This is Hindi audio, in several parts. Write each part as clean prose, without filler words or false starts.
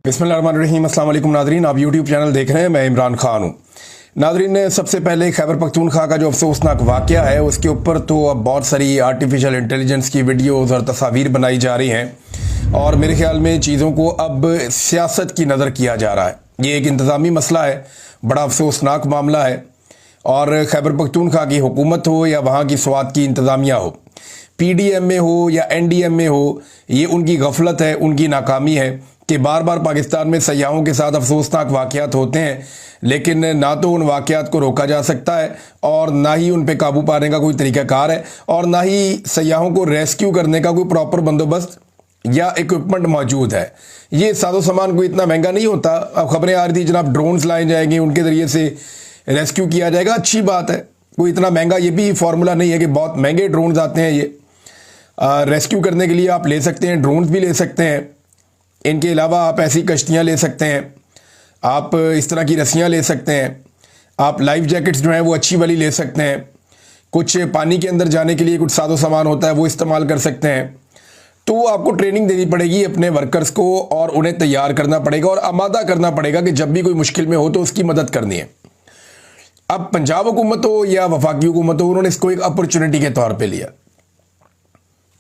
बिस्मिल्लाहिर्रहमानिर्रहीम। अस्सलाम वालेकुम नादरीन, आप यूट्यूब चैनल देख रहे हैं, मैं इमरान खान हूँ। नादरीन, सबसे पहले खैबर पख्तूनख्वा का जो अफसोसनाक वाक़या है उसके ऊपर तो अब बहुत सारी आर्टिफिशियल इंटेलिजेंस की वीडियोज़ और तस्वीर बनाई जा रही हैं और मेरे ख्याल में चीज़ों को अब सियासत की नज़र किया जा रहा है। ये एक इंतज़ामी मसला है, बड़ा अफसोसनाक मामला है। और खैबर पख्तूनख्वा की हुकूमत हो या वहाँ की स्वात की इंतज़ामिया हो, PDM में हो या NDM में हो, ये उनकी गफलत है, उनकी नाकामी है कि बार बार पाकिस्तान में सयाहों के साथ अफसोसनाक वाक़यात होते हैं, लेकिन ना तो उन वाक़यात को रोका जा सकता है और ना ही उन पे काबू पाने का कोई तरीक़ाकार है और ना ही सयाहों को रेस्क्यू करने का कोई प्रॉपर बंदोबस्त या इक्विपमेंट मौजूद है। ये साजो सामान कोई इतना महंगा नहीं होता। अब खबरें आ रही थी जनाब ड्रोन्स लाए जाएंगे, उनके ज़रिए से रेस्क्यू किया जाएगा। अच्छी बात है, कोई इतना महंगा ये भी फार्मूला नहीं है कि बहुत महंगे ड्रोन्स आते हैं। ये रेस्क्यू करने के लिए आप ले सकते हैं, ड्रोन्स भी ले सकते हैं। इनके अलावा आप ऐसी कश्तियाँ ले सकते हैं, आप इस तरह की रस्सियाँ ले सकते हैं, आप लाइफ जैकेट्स जो हैं वो अच्छी वाली ले सकते हैं। कुछ पानी के अंदर जाने के लिए कुछ साजो सामान होता है वो इस्तेमाल कर सकते हैं। तो आपको ट्रेनिंग देनी पड़ेगी अपने वर्कर्स को और उन्हें तैयार करना पड़ेगा और आमादा करना पड़ेगा कि जब भी कोई मुश्किल में हो तो उसकी मदद करनी है। अब पंजाब हुकूमत हो या वफाकी हुकूमत हो, उन्होंने इसको एक अपॉर्चुनिटी के तौर पे लिया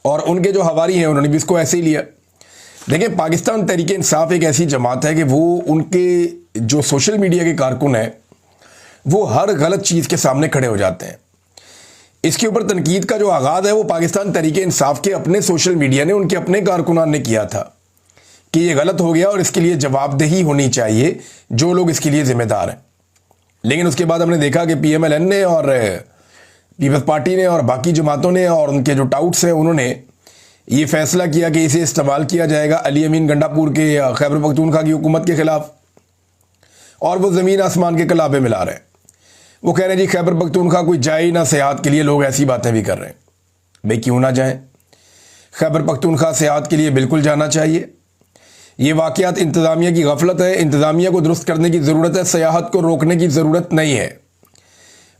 और उनके जो हवारी हैं उन्होंने भी इसको ऐसे ही लिया। देखिए, पाकिस्तान तहरीक इंसाफ एक ऐसी जमात है कि वो उनके जो सोशल मीडिया के कारकुन हैं वो हर गलत चीज़ के सामने खड़े हो जाते हैं। इसके ऊपर तनकीद का जो आगाज़ है वो पाकिस्तान तहरीक इंसाफ के अपने सोशल मीडिया ने, उनके अपने कारकुनान ने किया था कि ये गलत हो गया और इसके लिए जवाबदेही होनी चाहिए जो लोग इसके लिए ज़िम्मेदार हैं। लेकिन उसके बाद हमने देखा कि PMLN ने और पीपल्स पार्टी ने और बाकी जमातों ने और उनके जो टाउट्स हैं उन्होंने ये फैसला किया कि इसे इस्तेमाल किया जाएगा अली अमीन गंडापुर के खैबर पख्तूनख्वा की हुकूमत के ख़िलाफ़। और वो ज़मीन आसमान के कलाबे मिला रहे हैं। वो कह रहे हैं जी खैबर पख्तूनख्वा कोई जाए ही ना सेहत के लिए, लोग ऐसी बातें भी कर रहे हैं। भाई क्यों ना जाएं, खैबर पख्तूनख्वा सेहत के लिए बिल्कुल जाना चाहिए। ये वाक़यात इंतज़ामिया की गफलत है, इंतज़ामिया को दुरुस्त करने की ज़रूरत है, सयाहत को रोकने की ज़रूरत नहीं है।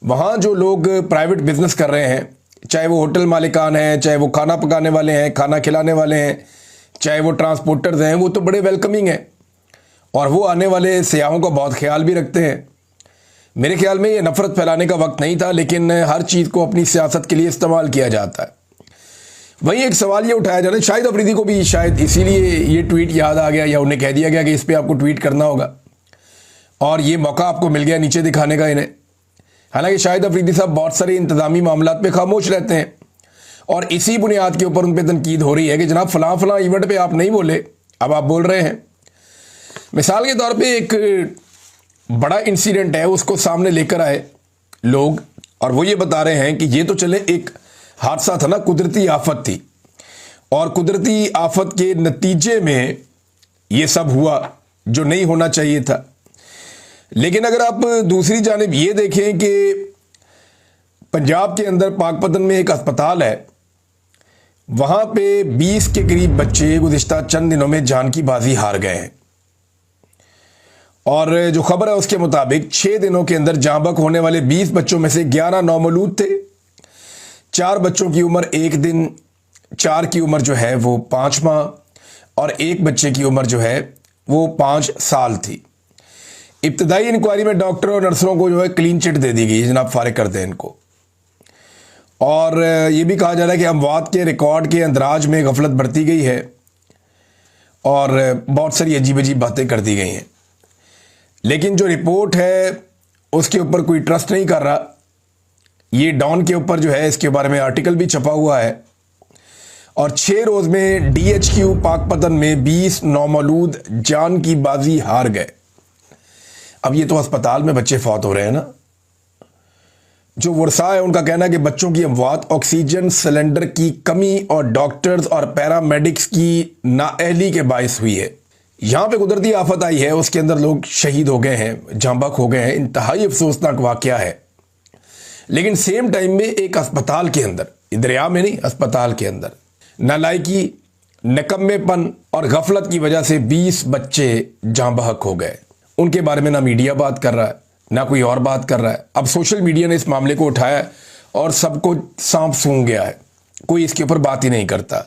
वहाँ जो लोग प्राइवेट बिजनेस कर रहे हैं, चाहे वो होटल मालिकान हैं, चाहे वो खाना पकाने वाले हैं, खाना खिलाने वाले हैं, चाहे वो ट्रांसपोर्टर्स हैं, वो तो बड़े वेलकमिंग हैं और वो आने वाले सयाहों का बहुत ख्याल भी रखते हैं। मेरे ख्याल में ये नफ़रत फैलाने का वक्त नहीं था, लेकिन हर चीज़ को अपनी सियासत के लिए इस्तेमाल किया जाता है। वहीं एक सवाल ये उठाया जा रहा है, शाहिद अफरीदी को भी शायद इसीलिए ये ट्वीट याद आ गया या उन्हें कह दिया गया कि इस पर आपको ट्वीट करना होगा और ये मौका आपको मिल गया नीचे दिखाने का इन्हें। हालांकि शाहिद अफरीदी साहब बहुत सारे इंतज़ामी मामलात पे खामोश रहते हैं और इसी बुनियाद के ऊपर उन पर तनकीद हो रही है कि जनाब फ़लाँ फ़लाँ इवेंट पे आप नहीं बोले, अब आप बोल रहे हैं। मिसाल के तौर पे एक बड़ा इंसिडेंट है, उसको सामने लेकर आए लोग और वो ये बता रहे हैं कि ये तो चले एक हादसा था ना, कुदरती आफत थी और कुदरती आफत के नतीजे में ये सब हुआ जो नहीं होना चाहिए था। लेकिन अगर आप दूसरी जानिब ये देखें कि पंजाब के अंदर पाकपतन में एक अस्पताल है, वहाँ पे 20 के करीब बच्चे गुज़िश्ता चंद दिनों में जान की बाजी हार गए हैं और जो खबर है उसके मुताबिक 6 दिनों के अंदर जाँ बहक होने वाले 20 बच्चों में से 11 नौमौलूद थे। 4 बच्चों की उम्र 1 दिन, 4 की उम्र जो है वो 5 माह और 1 बच्चे की उम्र जो है वो 5 साल थी। इब्तदाई इंक्वायरी में डॉक्टर और नर्सों को जो है क्लीन चिट दे दी गई, जनाब फारिग कर दें इनको। और ये भी कहा जा रहा है कि अमवात के रिकॉर्ड के अंदराज में गफलत बरती गई है और बहुत सारी अजीब अजीब बातें कर दी गई हैं। लेकिन जो रिपोर्ट है उसके ऊपर कोई ट्रस्ट नहीं कर रहा। ये डॉन के ऊपर जो है इसके बारे में आर्टिकल भी छपा हुआ है और 6 रोज़ में DHQ पाकपतन में 20 नौमौलूद जान की बाजी हार गए। अब ये तो अस्पताल में बच्चे फौत हो रहे हैं ना। जो वर्षा है उनका कहना है कि बच्चों की अमवात ऑक्सीजन सिलेंडर की कमी और डॉक्टर्स और पैरामेडिक्स की नाअहली के बायस हुई है। यहाँ पे कुदरती आफत आई है, उसके अंदर लोग शहीद हो गए हैं, जाँ बहक हो गए हैं, इंतहाई अफसोसनाक वाक़या है। लेकिन सेम टाइम में एक अस्पताल के अंदर, दरिया में नहीं, अस्पताल के अंदर नालायकी, नकम्मेपन और गफलत की वजह से 20 बच्चे जाँ बहक हो गए। उनके बारे में ना मीडिया बात कर रहा है ना कोई और बात कर रहा है। अब सोशल मीडिया ने इस मामले को उठाया और सबको सांप सूंघ गया है, कोई इसके ऊपर बात ही नहीं करता।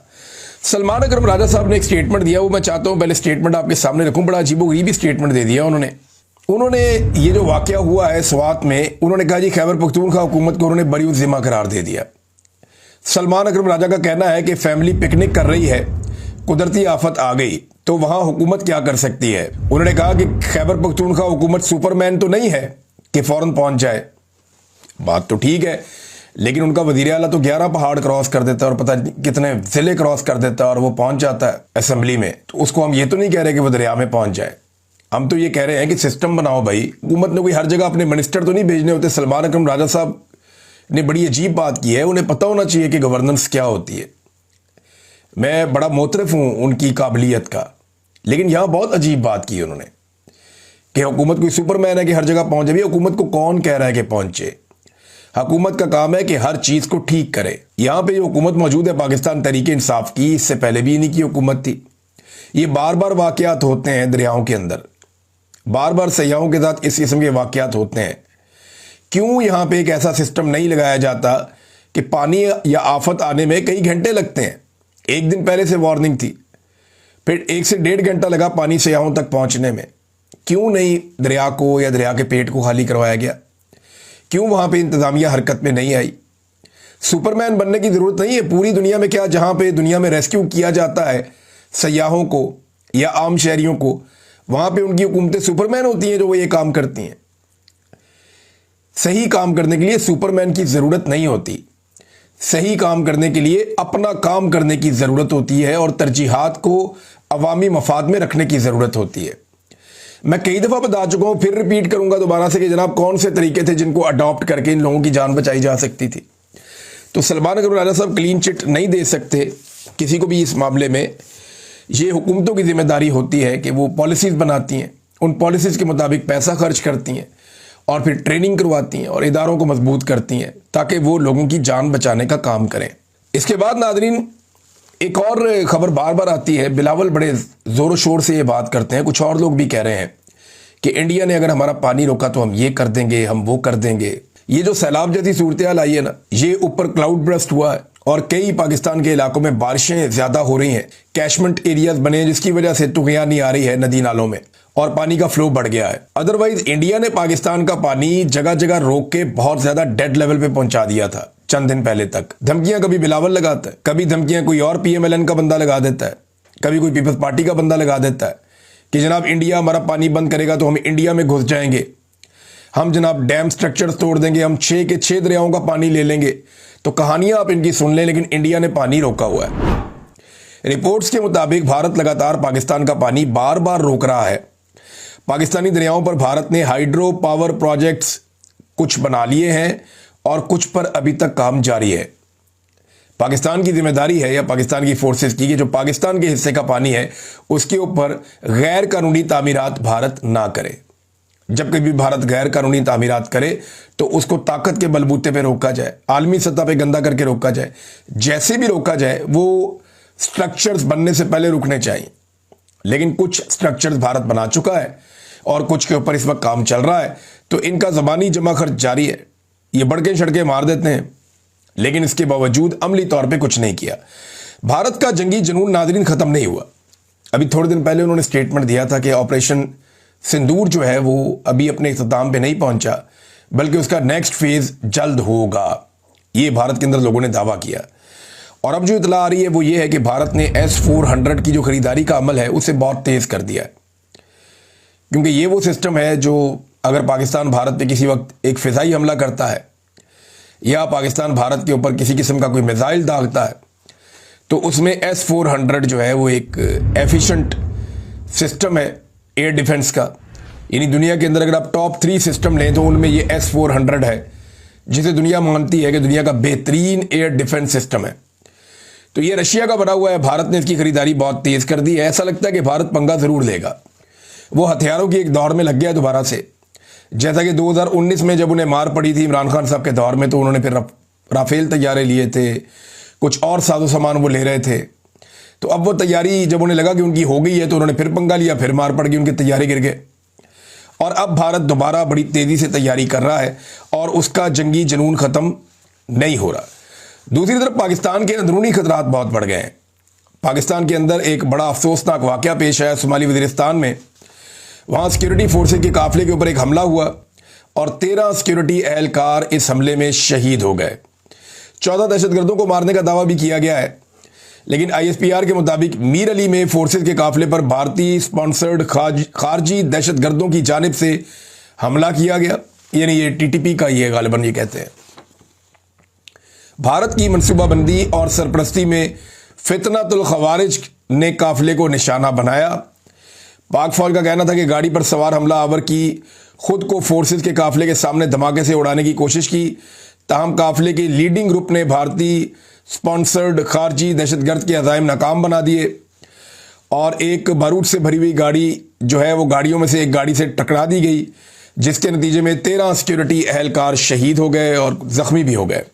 सलमान अकरम राजा साहब ने एक स्टेटमेंट दिया, वो मैं चाहता हूं पहले स्टेटमेंट आपके सामने रखूं। बड़ा अजीबोगरीबी स्टेटमेंट दे दिया उन्होंने ये जो वाकया हुआ है स्वात में, उन्होंने कहा जी खैबर पख्तूनख्वा हुकूमत को उन्होंने बड़ी जिम्मा करार दे दिया। सलमान अकरम राजा का कहना है कि फैमिली पिकनिक कर रही है, कुदरती आफत आ गई तो वहां हुकूमत क्या कर सकती है। उन्होंने कहा कि खैबर पख्तूनख्वा हुकूमत सुपरमैन तो नहीं है कि फौरन पहुंच जाए। बात तो ठीक है, लेकिन उनका वजीर आला तो 11 पहाड़ क्रॉस कर देता है और पता नहीं कितने जिले क्रॉस कर देता है और वो पहुंच जाता है असेंबली में। तो उसको हम ये तो नहीं कह रहे कि वो दरिया में पहुंच जाए, हम तो ये कह रहे हैं कि सिस्टम बनाओ भाई। हुकूमत ने कोई हर जगह अपने मिनिस्टर तो नहीं भेजने होते। सलमान अकरम राजा साहब ने बड़ी अजीब बात की है, उन्हें पता होना चाहिए कि गवर्नेंस क्या होती है। मैं बड़ा मोतरफ हूं उनकी काबिलियत का, लेकिन यहां बहुत अजीब बात की उन्होंने कि हुकूमत कोई सुपरमैन है कि हर जगह पहुंचे। भी हुकूमत को कौन कह रहा है कि पहुंचे? हुकूमत का काम है कि हर चीज को ठीक करे। यहां पे जो हुकूमत मौजूद है पाकिस्तान तहरीक इंसाफ की, इससे पहले भी इन्हीं की हुकूमत थी। ये बार बार वाकयात होते हैं दरियाओं के अंदर, बार बार सयाहों के साथ इस किस्म के वाकयात होते हैं। क्यों यहां पे एक ऐसा सिस्टम नहीं लगाया जाता कि पानी या आफत आने में कई घंटे लगते हैं? एक दिन पहले से वार्निंग थी, फिर 1 से 1.5 घंटा लगा पानी सयाहों तक पहुंचने में। क्यों नहीं दरिया को या दरिया के पेट को खाली करवाया गया? क्यों वहां पे इंतजामिया हरकत में नहीं आई? सुपरमैन बनने की जरूरत नहीं है। पूरी दुनिया में क्या, जहां पे दुनिया में रेस्क्यू किया जाता है सयाहों को या आम शहरियों को, वहां पे उनकी हुकूमतें सुपरमैन होती हैं जो वो ये काम करती हैं। सही काम करने के लिए सुपरमैन की जरूरत नहीं होती। सही काम करने के लिए अपना काम करने की जरूरत होती है और तरजीहात को अवामी मफाद में रखने की जरूरत होती है। मैं कई दफा बता चुका हूं, फिर रिपीट करूंगा दोबारा से कि जनाब कौन से तरीके थे जिनको अडॉप्ट करके इन लोगों की जान बचाई जा सकती थी। तो सलमान अकरम राजा साहब क्लीन चिट नहीं दे सकते किसी को भी इस मामले में। ये हुकूमतों की जिम्मेदारी होती है कि वो पॉलिसीज बनाती हैं, उन पॉलिसीज के मुताबिक पैसा खर्च करती हैं और फिर ट्रेनिंग करवाती हैं और इदारों को मजबूत करती हैं ताकि वो लोगों की जान बचाने का काम करें। इसके बाद नादरीन एक और खबर बार बार आती है, बिलावल बड़े जोरों शोर से ये बात करते हैं, कुछ और लोग भी कह रहे हैं कि इंडिया ने अगर हमारा पानी रोका तो हम ये कर देंगे, हम वो कर देंगे। ये जो सैलाब जैसी सूरत हाल आई है ना, ये ऊपर क्लाउड ब्रस्ट हुआ है और कई पाकिस्तान के इलाकों में बारिशें ज्यादा हो रही हैं, कैशमेंट एरियाज बने हैं जिसकी वजह से तुगयां नहीं आ रही है नदी नालों में और पानी का फ्लो बढ़ गया है। अदरवाइज इंडिया ने पाकिस्तान का पानी जगह जगह रोक के बहुत ज्यादा डेड लेवल पे पहुंचा दिया था चंद दिन पहले तक। धमकियां कभी बिलावल लगाता है, कभी धमकियां कोई और PMLN का बंदा लगा देता है, कभी कोई पीपल्स पार्टी का बंदा लगा देता है कि जनाब इंडिया हमारा पानी बंद करेगा तो हम इंडिया में घुस जाएंगे, हम जनाब डैम स्ट्रक्चर्स तोड़ देंगे, हम 6 के 6 दरियाओं का पानी ले लेंगे। तो कहानियां आप इनकी सुन लें, लेकिन इंडिया ने पानी रोका हुआ है। रिपोर्ट्स के मुताबिक भारत लगातार पाकिस्तान का पानी बार बार रोक रहा है। पाकिस्तानी दरियाओं पर भारत ने हाइड्रो पावर प्रोजेक्ट्स कुछ बना लिए हैं और कुछ पर अभी तक काम जारी है। पाकिस्तान की जिम्मेदारी है या पाकिस्तान की फोर्सेस की कि जो पाकिस्तान के हिस्से का पानी है उसके ऊपर गैर कानूनी तामीरात भारत ना करे। जब कभी भारत गैर कानूनी तामीरात करे तो उसको ताकत के बलबूते पे रोका जाए, आलमी सतह पे गंदा करके रोका जाए। जैसे भी रोका जाए वो स्ट्रक्चर्स बनने से पहले रुकने चाहिए। लेकिन कुछ स्ट्रक्चर्स भारत बना चुका है और कुछ के ऊपर इस वक्त काम चल रहा है, तो इनका जबानी जमा खर्च जारी है। ये बड़के छड़के मार देते हैं, लेकिन इसके बावजूद अमली तौर पे कुछ नहीं किया। भारत का जंगी जुनून नाज़रीन खत्म नहीं हुआ। अभी थोड़े दिन पहले उन्होंने स्टेटमेंट दिया था कि ऑपरेशन सिंदूर जो है वो अभी अपने इख्तिताम पे नहीं पहुंचा, बल्कि उसका नेक्स्ट फेज जल्द होगा। ये भारत के अंदर लोगों ने दावा किया। और अब जो इतला आ रही है वो ये है कि भारत ने S-400 की जो खरीदारी का अमल है उसे बहुत तेज कर दिया है, क्योंकि ये वो सिस्टम है जो अगर पाकिस्तान भारत पे किसी वक्त एक फिजाई हमला करता है या पाकिस्तान भारत के ऊपर किसी किस्म का कोई मिसाइल दागता है तो उसमें S-400 जो है वो एक एफिशिएंट सिस्टम है एयर डिफेंस का। यानी दुनिया के अंदर अगर आप टॉप 3 सिस्टम लें तो उनमें ये S-400 है, जिसे दुनिया मानती है कि दुनिया का बेहतरीन एयर डिफेंस सिस्टम है। तो ये रशिया का बना हुआ है। भारत ने इसकी खरीदारी बहुत तेज कर दी है। ऐसा लगता है कि भारत पंगा जरूर लेगा। वो हथियारों की एक दौड़ में लग गया दोबारा से, जैसा कि 2019 में जब उन्हें मार पड़ी थी इमरान खान साहब के दौर में, तो उन्होंने फिर राफेल तैयारे लिए थे, कुछ और साजो सामान वो ले रहे थे। तो अब वो तैयारी जब उन्हें लगा कि उनकी हो गई है तो उन्होंने फिर पंगा लिया, फिर मार पड़ गई, उनके तैयारे गिर गए। और अब भारत दोबारा बड़ी तेजी से तैयारी कर रहा है और उसका जंगी जुनून खत्म नहीं हो रहा। दूसरी तरफ पाकिस्तान के अंदरूनी खतरात बहुत बढ़ गए हैं। पाकिस्तान के अंदर एक बड़ा अफसोसनाक वाकया पेश आया शुमाली वज़ीरिस्तान में। वहाँ सिक्योरिटी फोर्सेज के काफिले के ऊपर एक हमला हुआ और 13 सिक्योरिटी एहलकार इस हमले में शहीद हो गए। 14 दहशतगर्दों को मारने का दावा भी किया गया है, लेकिन ISPR के मुताबिक मीर अली में फोर्सेज के काफिले पर भारतीय स्पॉन्सर्ड खारजी दहशतगर्दों की जानिब से हमला किया गया, यानी ये TTP का ये गालिबन ये कहते हैं। भारत की मनसूबाबंदी और सरपरस्ती में फितनतुल खवारिज ने काफिले को निशाना बनाया। पाक फौज का कहना था कि गाड़ी पर सवार हमला आवर की खुद को फोर्सेज के काफिले के सामने धमाके से उड़ाने की कोशिश की, ताहम काफिले के लीडिंग ग्रुप ने भारतीय स्पॉन्सर्ड खारजी दहशतगर्द के अज़ाइम नाकाम बना दिए और एक बारूद से भरी हुई गाड़ी जो है वो गाड़ियों में से एक गाड़ी से टकरा दी गई, जिसके नतीजे में 13 सिक्योरिटी एहलकार शहीद हो गए और जख्मी भी हो गए।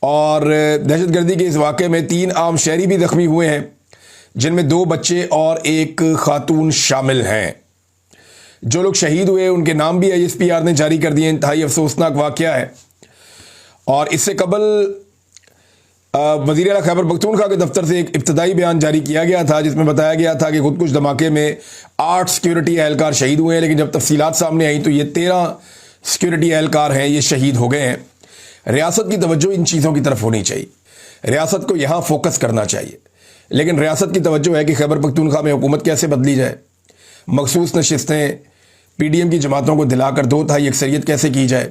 और दहशतगर्दी के इस वाक़े में 3 आम शहरी भी जख्मी हुए हैं, जिनमें 2 बच्चे और एक खातून शामिल हैं। जो लोग शहीद हुए उनके नाम भी ISPR ने जारी कर दिए। इंतहाई अफसोसनाक वाक़या है। और इससे कबल वज़ीर आला खैबर पख्तूनख्वा के दफ्तर से एक इब्तदाई बयान जारी किया गया था, जिसमें बताया गया था कि खुदकुश धमाके में 8 सिक्योरिटी एहलकार शहीद हुए हैं, लेकिन जब तफसीलात सामने आई तो ये 13 सिक्योरिटी एहलकार हैं, ये शहीद हो गए हैं। रियासत की तवज्जो इन चीज़ों की तरफ होनी चाहिए, रियासत को यहाँ फोकस करना चाहिए, लेकिन रियासत की तवज्जो है कि खैबर पख्तूनख्वा में हुकूमत कैसे बदली जाए, मखसूस नशिस्तें PDM की जमातों को दिलाकर 2/3 अक्सरियत कैसे की जाए,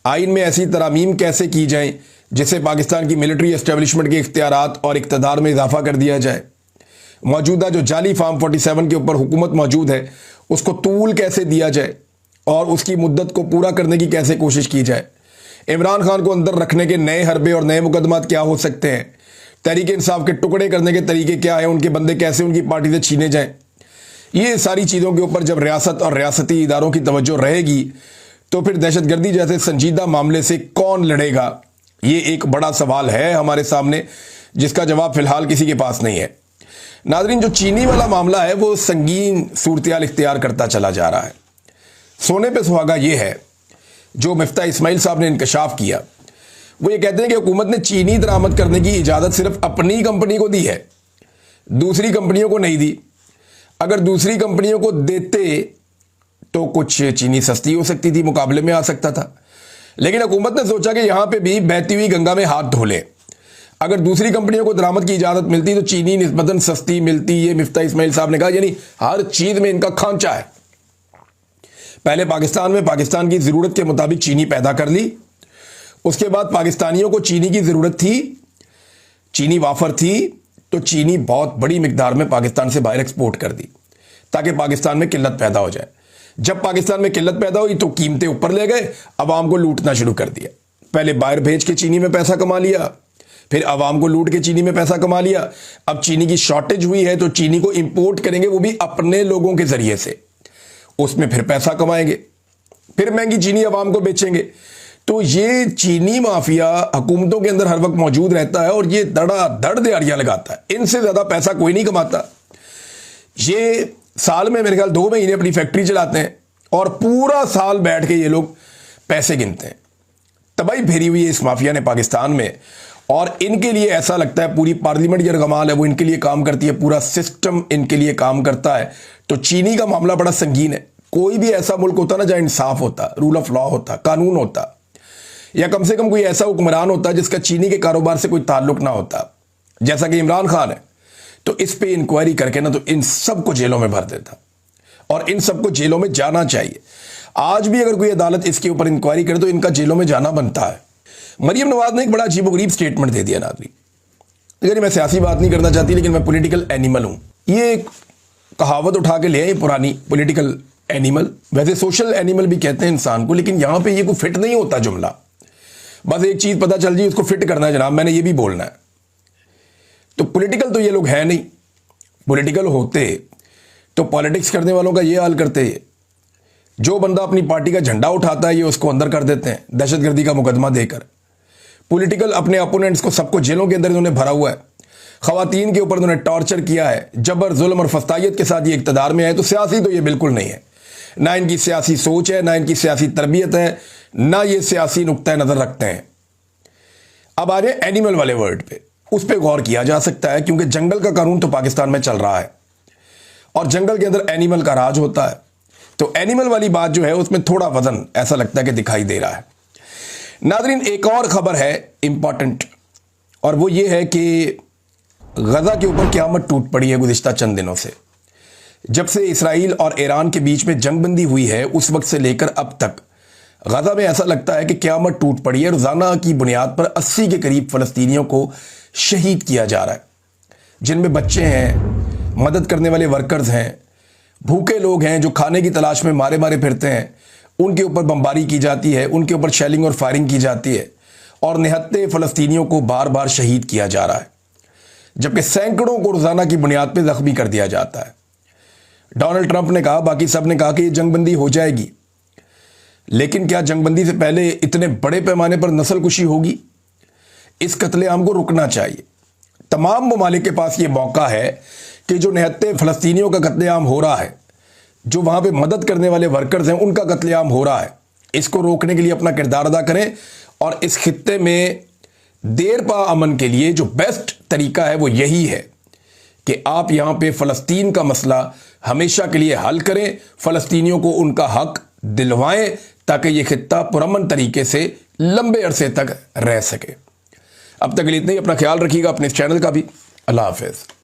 आइन में ऐसी तरामीम कैसे की जाएं जिससे पाकिस्तान की मिलिट्री एस्टेब्लिशमेंट के इख्तियारात और इक़्तिदार में इजाफा कर दिया जाए, मौजूदा जो जाली फार्म 47 के ऊपर हुकूमत मौजूद है उसको तूल कैसे दिया जाए और उसकी मुद्दत को पूरा करने की कैसे कोशिश की जाए, इमरान खान को अंदर रखने के नए हरबे और नए मुकदमात क्या हो सकते हैं, तहरीक इंसाफ के टुकड़े करने के तरीके क्या हैं, उनके बंदे कैसे उनकी पार्टी से छीने जाएं। ये सारी चीज़ों के ऊपर जब रियासत और रियासती इदारों की तवज्जो रहेगी तो फिर दहशतगर्दी जैसे संजीदा मामले से कौन लड़ेगा, ये एक बड़ा सवाल है हमारे सामने, जिसका जवाब फिलहाल किसी के पास नहीं है। नाज़रीन, जो चीनी वाला मामला है वो संगीन सूरत-ए-हाल इख्तियार करता चला जा रहा है। सोने पे सुहागा ये है जो मिफ्ता इस्माइल साहब ने इंकशाफ किया। वो ये कहते हैं कि हुकूमत ने चीनी दरामद करने की इजाज़त सिर्फ अपनी कंपनी को दी है, दूसरी कंपनियों को नहीं दी। अगर दूसरी कंपनियों को देते तो कुछ चीनी सस्ती हो सकती थी, मुकाबले में आ सकता था, लेकिन हुकूमत ने सोचा कि यहां पे भी बहती हुई गंगा में हाथ धो लें। अगर दूसरी कंपनियों को दरामद की इजाज़त मिलती तो चीनी निस्बतन सस्ती मिलती। ये मिफ्ता इस्माइल साहब ने कहा, यानी हर चीज़ में इनका खांचा है। पहले पाकिस्तान में पाकिस्तान की ज़रूरत के मुताबिक चीनी पैदा कर ली, उसके बाद पाकिस्तानियों को चीनी की ज़रूरत थी, चीनी वाफर थी, तो चीनी बहुत बड़ी मिकदार में पाकिस्तान से बाहर एक्सपोर्ट कर दी ताकि पाकिस्तान में किल्लत पैदा हो जाए। जब पाकिस्तान में किल्लत पैदा हुई तो कीमतें ऊपर ले गए, अवाम को लूटना शुरू कर दिया। पहले बाहर भेज के चीनी में पैसा कमा लिया, फिर अवाम को लूट के चीनी में पैसा कमा लिया। अब चीनी की शॉर्टेज हुई है तो चीनी को इंपोर्ट करेंगे, वो भी अपने लोगों के जरिए से, उसमें फिर पैसा कमाएंगे, फिर महंगी चीनी अवाम को बेचेंगे। तो ये चीनी माफिया हुकूमतों के अंदर हर वक्त मौजूद रहता है और ये धड़ दिहाड़ियां लगाता है। इनसे ज्यादा पैसा कोई नहीं कमाता। ये साल में मेरे ख्याल 2 महीने अपनी फैक्ट्री चलाते हैं और पूरा साल बैठ के ये लोग पैसे गिनते हैं। तबाही फेरी हुई है इस माफिया ने पाकिस्तान में, और इनके लिए ऐसा लगता है पूरी पार्लियामेंट जो रगमाल है वो इनके लिए काम करती है, पूरा सिस्टम इनके लिए काम करता है। तो चीनी का मामला बड़ा संगीन है। कोई भी ऐसा मुल्क होता ना जहां इंसाफ होता, रूल ऑफ लॉ होता, कानून होता, या कम से कम कोई ऐसा हुक्मरान होता जिसका चीनी के कारोबार से कोई ताल्लुक ना होता, जैसा कि इमरान खान है, तो इस पे इंक्वायरी करके ना तो इन सबको जेलों में भर देता और इन सबको जेलों में जाना चाहिए। आज भी अगर कोई अदालत इसके ऊपर इंक्वायरी करे तो इनका जेलों में जाना बनता है। मरियम नवाज ने एक बड़ा अजीबोगरीब स्टेटमेंट दे दिया नाज़रीन। अगर मैं सियासी बात नहीं करना चाहती, लेकिन मैं पॉलिटिकल एनिमल हूं। ये एक कहावत उठा के ले आई पुरानी, पॉलिटिकल एनिमल। वैसे सोशल एनिमल भी कहते हैं इंसान को, लेकिन यहां पे ये कोई फिट नहीं होता जुमला। बस एक चीज पता चल जी, उसको फिट करना है जनाब, मैंने ये भी बोलना है। तो पॉलिटिकल तो ये लोग हैं नहीं। पॉलिटिकल होते तो पॉलिटिक्स करने वालों का ये हाल करते हैं। जो बंदा अपनी पार्टी का झंडा उठाता है ये उसको अंदर कर देते हैं दहशतगर्दी का मुकदमा देकर। पॉलिटिकल अपने अपोनेंट्स को सबको जेलों के अंदर इन्होंने भरा हुआ है। खवातीन के ऊपर इन्होंने टॉर्चर किया है, जबर जुल्म और फस्तायत के साथ ये इक़्तिदार में आए। तो सियासी तो ये बिल्कुल नहीं है, ना इनकी सियासी सोच है, ना इनकी सियासी तरबियत है, ना ये सियासी नुक्ता नज़र रखते हैं। अब आ जाए एनिमल वाले वर्ड पे। उस पर गौर किया जा सकता है, क्योंकि जंगल का कानून तो पाकिस्तान में चल रहा है और जंगल के अंदर एनिमल का राज होता है। तो एनिमल वाली बात जो है उसमें थोड़ा वजन ऐसा लगता है कि दिखाई दे रहा है। नाज़रीन, एक और खबर है इंपॉर्टेंट, और वो ये है कि गजा के ऊपर क़यामत टूट पड़ी है। गुज़िश्ता चंद दिनों से, जब से इसराइल और ईरान के बीच में जंगबंदी हुई है, उस वक्त से लेकर अब तक गजा में ऐसा लगता है कि क़यामत टूट पड़ी है। रोज़ाना की बुनियाद पर 80 के करीब फ़लस्तीनियों को शहीद किया जा रहा है, जिनमें बच्चे हैं, मदद करने वाले वर्कर्स हैं, भूखे लोग हैं जो खाने की तलाश में मारे मारे फिरते हैं। उनके ऊपर बमबारी की जाती है, उनके ऊपर शेलिंग और फायरिंग की जाती है और निहत्ते फ़लस्तीनियों को बार बार शहीद किया जा रहा है, जबकि सैकड़ों को रोज़ाना की बुनियाद पर ज़ख्मी कर दिया जाता है। डोनाल्ड ट्रंप ने कहा, बाकी सब ने कहा कि ये जंगबंदी हो जाएगी, लेकिन क्या जंगबंदी से पहले इतने बड़े पैमाने पर नस्ल कुशी होगी? इस कत्लेआम को रुकना चाहिए। तमाम ममालिक के पास ये मौका है कि जो निहत्ते फ़लस्तीनियों का कत्लेआम हो रहा है, जो वहाँ पे मदद करने वाले वर्कर्स हैं उनका कत्लेआम हो रहा है, इसको रोकने के लिए अपना किरदार अदा करें। और इस खित्ते में देर पा अमन के लिए जो बेस्ट तरीका है वो यही है कि आप यहाँ पे फ़लस्तीन का मसला हमेशा के लिए हल करें, फ़लस्तीनियों को उनका हक दिलवाएं, ताकि ये खित्ता पुरअमन तरीके से लंबे अरसे तक रह सके। अब तक के लिए इतना ही। अपना ख्याल रखिएगा, अपने इस चैनल का भी। अल्लाह हाफ़िज़।